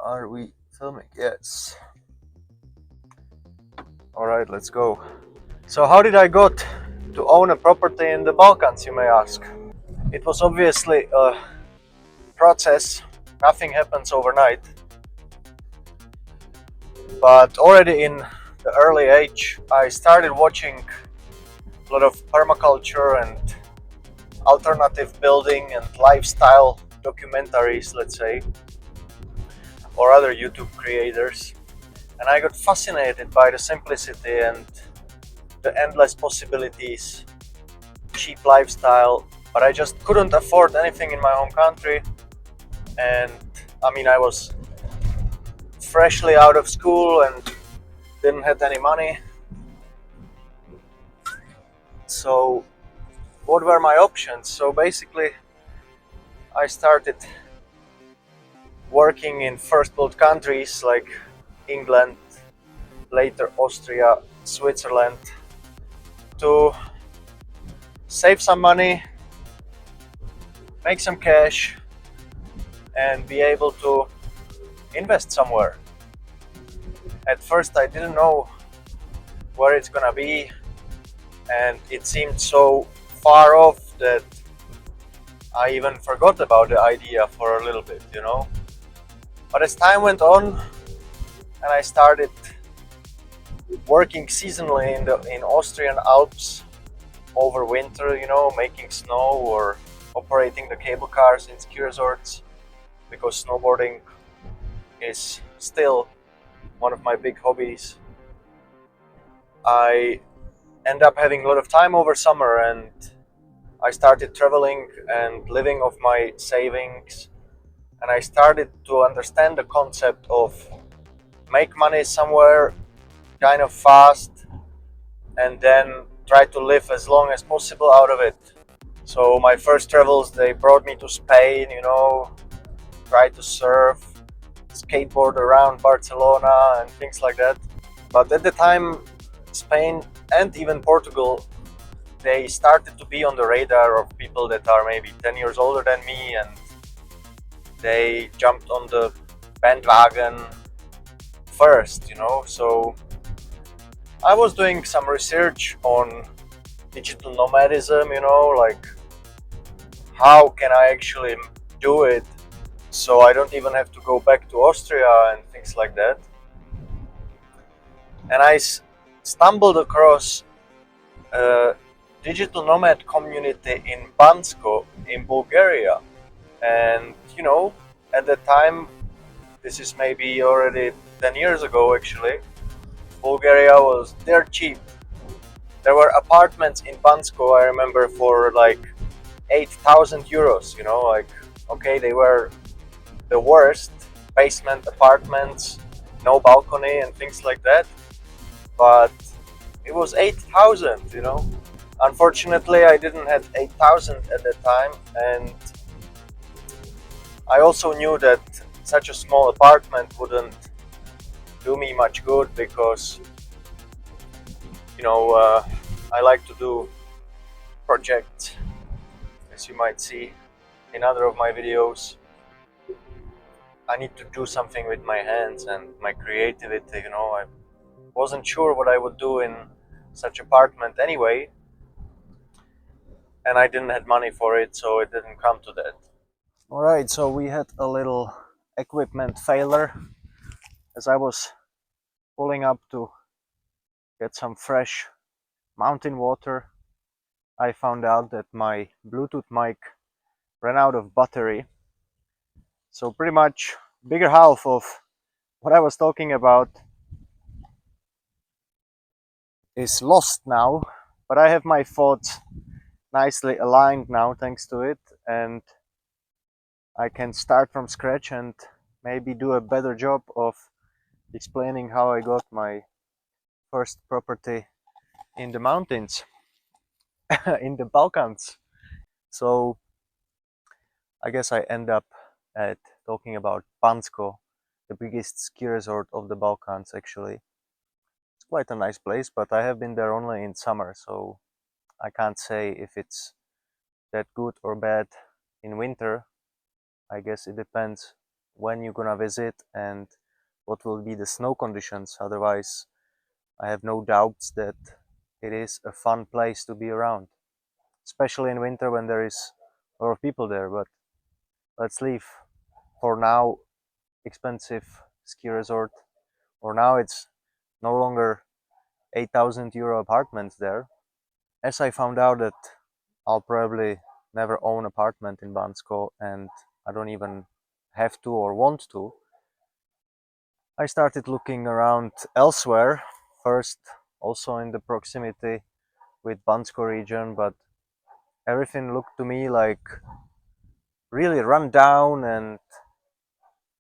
Are we filming? Yes. Alright, let's go. So how did I got to own a property in the Balkans, you may ask? It was obviously a process. Nothing happens overnight. But already in the early age, I started watching a lot of permaculture and alternative building and lifestyle documentaries, let's say, or other YouTube creators. And I got fascinated by the simplicity and the endless possibilities, cheap lifestyle, but I just couldn't afford anything in my home country. And I mean, I was freshly out of school and didn't have any money. So what were my options? So basically, I started working in first world countries like England, later Austria, Switzerland, to save some money, make some cash, and be able to invest somewhere. At first I didn't know where it's gonna be, and it seemed so far off that I even forgot about the idea for a little bit, you know. But as time went on and I started working seasonally in Austrian Alps over winter, you know, making snow or operating the cable cars in ski resorts, because snowboarding is still one of my big hobbies. I end up having a lot of time over summer, and I started traveling and living off my savings, and I started to understand the concept of make money somewhere kind of fast and then try to live as long as possible out of it. So my first travels, they brought me to Spain, you know, try to surf, skateboard around Barcelona and things like that. But at the time, Spain and even Portugal, they started to be on the radar of people that are maybe 10 years older than me, and they jumped on the bandwagon first, you know. So I was doing some research on digital nomadism, you know, like how can I actually do it so I don't even have to go back to Austria and things like that. And I stumbled across a digital nomad community in Bansko in Bulgaria. And you know, at the time, this is maybe already 10 years ago actually, Bulgaria was dirt cheap. There were apartments in Bansko, I remember, for like 8,000 euros, you know, like, okay, they were the worst basement apartments, no balcony and things like that, but it was 8,000, you know. Unfortunately, I didn't have 8,000 at the time, and I also knew that such a small apartment wouldn't do me much good, because you know, I like to do projects, as you might see in other of my videos. I need to do something with my hands and my creativity, you know. I wasn't sure what I would do in such apartment anyway, and I didn't have money for it, so it didn't come to that. Alright, so we had a little equipment failure. As I was pulling up to get some fresh mountain water, I found out that my Bluetooth mic ran out of battery. So pretty much bigger half of what I was talking about is lost now, but I have my thoughts nicely aligned now thanks to it, and I can start from scratch and maybe do a better job of explaining how I got my first property in the mountains in the Balkans. So I guess I end up at talking about Bansko, the biggest ski resort of the Balkans actually. It's quite a nice place, but I have been there only in summer, so I can't say if it's that good or bad in winter. I guess it depends when you're gonna visit and what will be the snow conditions. Otherwise, I have no doubts that it is a fun place to be around, especially in winter when there is a lot of people there. But let's leave for now expensive ski resort, or now it's no longer 8,000 euro apartments there. As I found out that I'll probably never own an apartment in Bansko, and I don't even have to or want to, I started looking around elsewhere, first also in the proximity with Bansko region, but everything looked to me like really run down and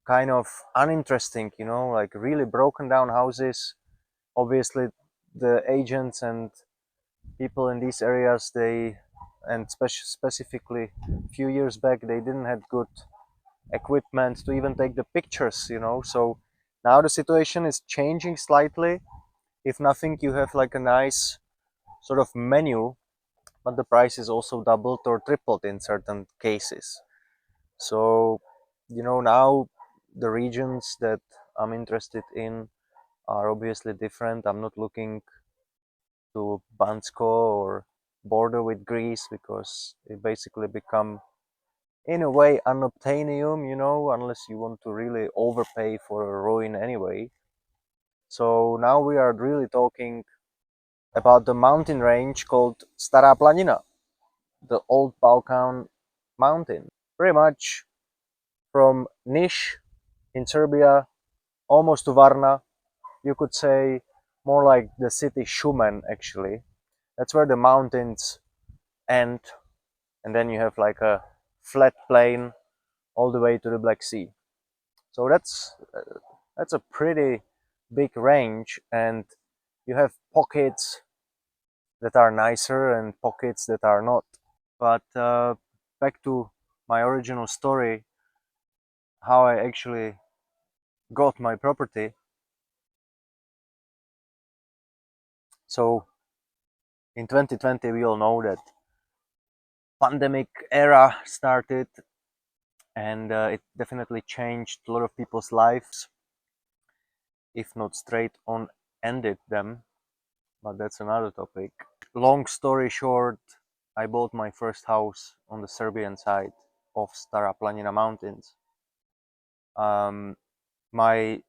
kind of uninteresting, like really broken down houses. Obviously, the agents and people in these areas, and specifically a few years back, they didn't have good equipment to even take the pictures. So now the situation is changing slightly. If nothing, you have like a nice sort of menu, but the price is also doubled or tripled in certain cases. So, now the regions that I'm interested in are obviously different. I'm not looking to Bansko or border with Greece because it basically become in a way unobtainium, unless you want to really overpay for a ruin anyway. So now we are really talking about the mountain range called Stara Planina, the old Balkan mountain. Pretty much from Niš in Serbia almost to Varna, you could say more like the city Shumen actually. That's where the mountains end, and then you have like a flat plain all the way to the Black Sea. So that's a pretty big range, and you have pockets that are nicer and pockets that are not. But back to my original story, how I actually got my property. So in 2020, we all know that pandemic era started, and it definitely changed a lot of people's lives, if not straight on ended them. But that's another topic. Long story short, I bought my first house on the Serbian side of Stara Planina Mountains. My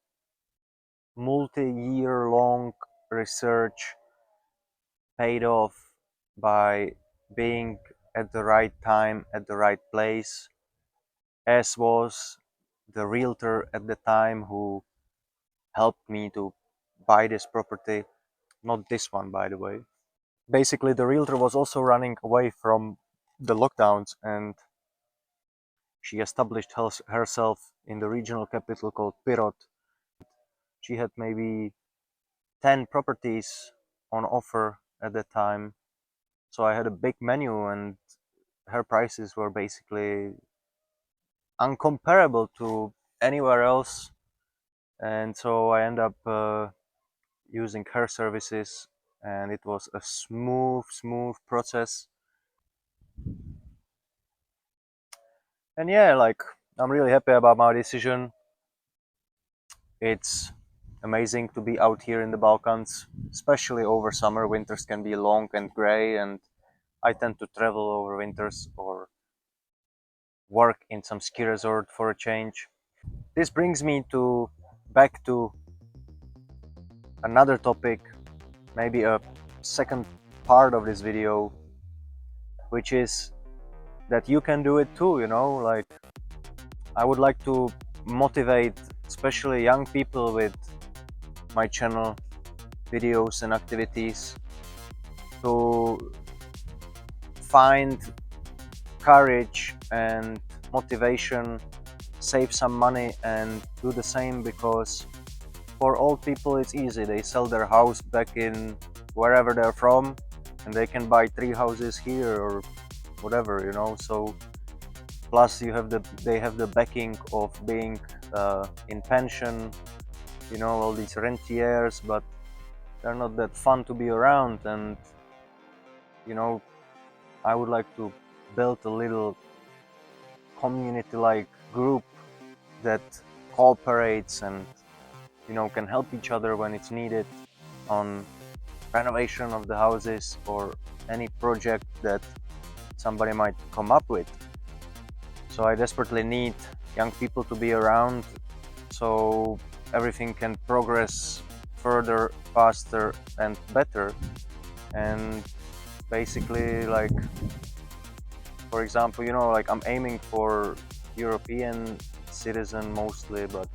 multi-year long research paid off by being at the right time at the right place, as was the realtor at the time who helped me to buy this property. Not this one, by the way. Basically, the realtor was also running away from the lockdowns, and she established herself in the regional capital called Pirot. She had maybe 10 properties on offer at that time. So I had a big menu, and her prices were basically uncomparable to anywhere else. And so I ended up using her services, and it was a smooth process. And yeah, like, I'm really happy about my decision. It's amazing to be out here in the Balkans, especially over summer. Winters can be long and gray, and I tend to travel over winters or work in some ski resort for a change. This brings me to back to another topic, maybe a second part of this video, which is that you can do it too, like, I would like to motivate especially young people with my channel videos and activities to find courage and motivation, save some money and do the same, because for old people it's easy. They sell their house back in wherever they're from, and they can buy 3 houses here or whatever. So plus they have the backing of being in pension, all these rentiers, but they're not that fun to be around. And I would like to build a little community like group that cooperates and can help each other when it's needed on renovation of the houses or any project that somebody might come up with. So I desperately need young people to be around so everything can progress further, faster, and better. And basically, like, for example, like I'm aiming for European citizen mostly, but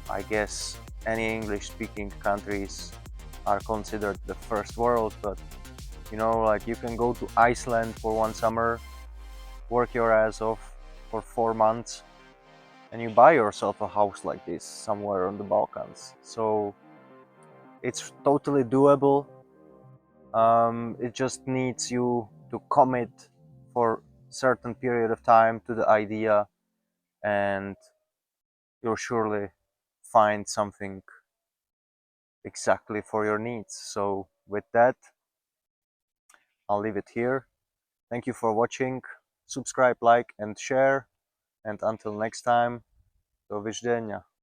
I guess any English speaking countries are considered the first world. But like you can go to Iceland for one summer, work your ass off for 4 months, and you buy yourself a house like this somewhere on the Balkans. So it's totally doable. It just needs you to commit for certain period of time to the idea, and you'll surely find something exactly for your needs. So with that, I'll leave it here. Thank you for watching. Subscribe, like, and share. And until next time, do widzenia.